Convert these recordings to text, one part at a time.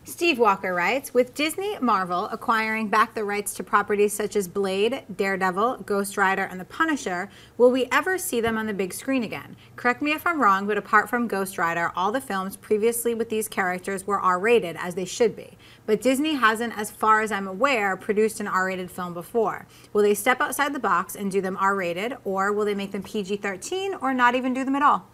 Steve Walker writes, with Disney Marvel acquiring back the rights to properties such as Blade, Daredevil, Ghost Rider, and The Punisher, will we ever see them on the big screen again? Correct me if I'm wrong, but apart from Ghost Rider, all the films previously with these characters were R-rated, as they should be. But Disney hasn't, as far as I'm aware, produced an R-rated film before. Will they step outside the box and do them R-rated, or will they make them PG-13, or not even do them at all?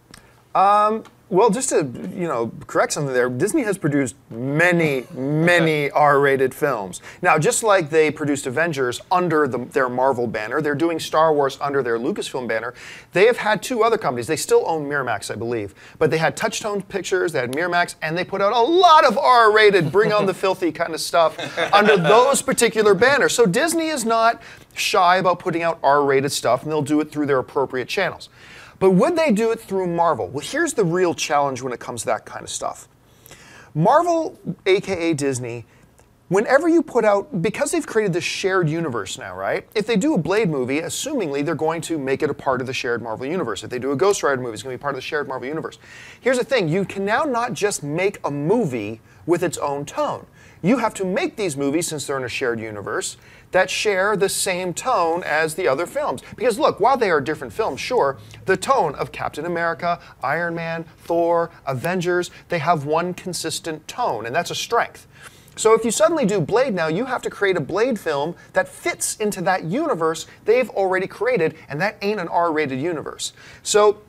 Well, just to correct something there, Disney has produced many R-rated films. Now, just like they produced Avengers under their Marvel banner, they're doing Star Wars under their Lucasfilm banner. They have had two other companies. They still own Miramax, I believe, but they had Touchstone Pictures, they had Miramax, and they put out a lot of R-rated, bring on the filthy kind of stuff under those particular banners. So Disney is not shy about putting out R-rated stuff, and they'll do it through their appropriate channels. But would they do it through Marvel? Well, here's the real challenge when it comes to that kind of stuff. Marvel, aka Disney, whenever you put out, because they've created this shared universe now, right? If they do a Blade movie, assumingly they're going to make it a part of the shared Marvel universe. If they do a Ghost Rider movie, it's going to be part of the shared Marvel universe. Here's the thing, you can now not just make a movie with its own tone. You have to make these movies, since they're in a shared universe, that share the same tone as the other films. Because look, while they are different films, sure, the tone of Captain America, Iron Man, Thor, Avengers, they have one consistent tone, and that's a strength. So if you suddenly do Blade now, you have to create a Blade film that fits into that universe they've already created, and that ain't an R-rated universe. So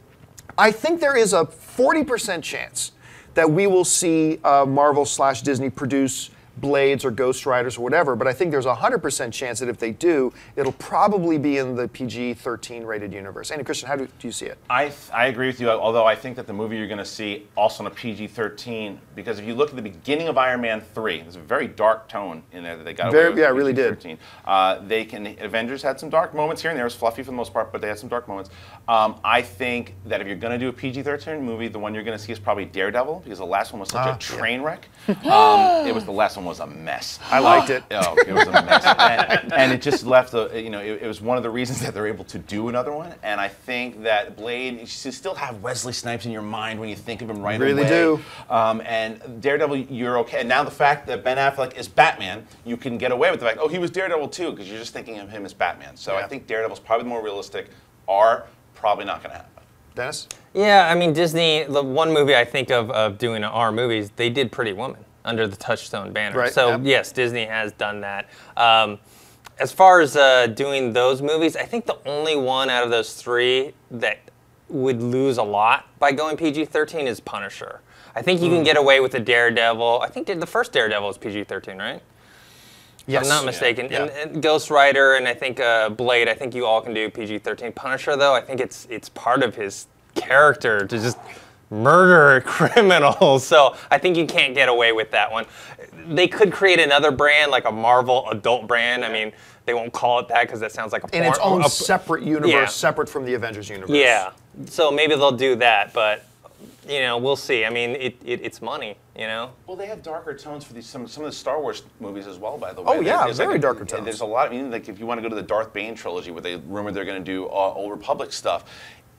I think there is a 40% chance that we will see Marvel/Disney produce Blades or Ghost Riders or whatever, but I think there's a 100% chance that if they do, it'll probably be in the PG-13 rated universe. And Christian, how do you see it? I agree with you, although I think that the movie you're going to see also in a PG-13, because if you look at the beginning of Iron Man 3, there's a very dark tone in there that they got away with. Yeah, it really did. Avengers had some dark moments here and there. It was fluffy for the most part, but they had some dark moments. I think that if you're going to do a PG-13 movie, the one you're going to see is probably Daredevil, because the last one was such a train wreck. The last one was a mess. I liked it. Oh, it was a mess, and it just left it was one of the reasons that they're able to do another one. And I think that Blade, you still have Wesley Snipes in your mind when you think of him right away. Really do. And Daredevil, you're okay. And now the fact that Ben Affleck is Batman, you can get away with the fact, oh, he was Daredevil too, because you're just thinking of him as Batman. So I think Daredevil's probably the more realistic. Probably not going to happen. Dennis? Yeah, I mean, Disney, the one movie I think of doing R movies, they did Pretty Woman under the Touchstone banner. Right, so yes, Disney has done that. As far as doing those movies, I think the only one out of those three that would lose a lot by going PG-13 is Punisher. I think you can get away with the Daredevil. I think the first Daredevil was PG-13, right? Yes. If I'm not mistaken. Yeah. And Ghost Rider and I think Blade, I think you all can do PG-13. Punisher, though, I think it's part of his character to just murder criminals. So I think you can't get away with that one. They could create another brand, like a Marvel adult brand. I mean, they won't call it that because that sounds like a porn. In its own separate universe, separate from the Avengers universe. Yeah. So maybe they'll do that, but we'll see. I mean, it's money, Well, they have darker tones for some of the Star Wars movies as well, by the way. Oh, yeah, very darker tones. There's a lot, like if you want to go to the Darth Bane trilogy, where they rumored they're going to do Old Republic stuff,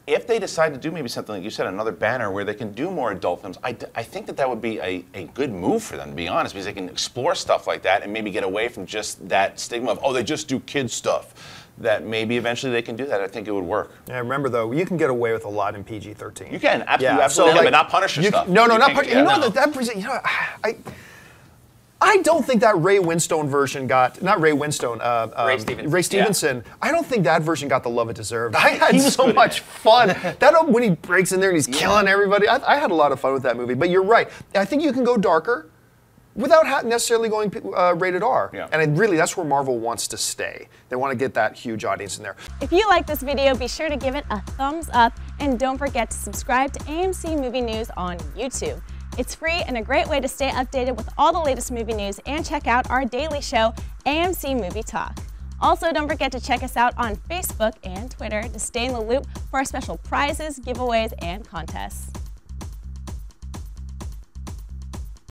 if they decide to do maybe something, like you said, another banner where they can do more adult films, I think that would be a good move for them, to be honest, because they can explore stuff like that and maybe get away from just that stigma of, oh, they just do kids stuff. That maybe eventually they can do that. I think it would work. Yeah, remember though, you can get away with a lot in PG-13. You can, absolutely, so, but not Punisher stuff. No, not Punisher. I don't think that Ray Winstone version got, not Ray Winstone, Ray Stevenson. Yeah. I don't think that version got the love it deserved. I had so much fun. When he breaks in there and he's killing everybody, I had a lot of fun with that movie. But you're right. I think you can go darker without necessarily going rated R. Yeah. And really, that's where Marvel wants to stay. They want to get that huge audience in there. If you like this video, be sure to give it a thumbs up. And don't forget to subscribe to AMC Movie News on YouTube. It's free and a great way to stay updated with all the latest movie news and check out our daily show, AMC Movie Talk. Also, don't forget to check us out on Facebook and Twitter to stay in the loop for our special prizes, giveaways, and contests.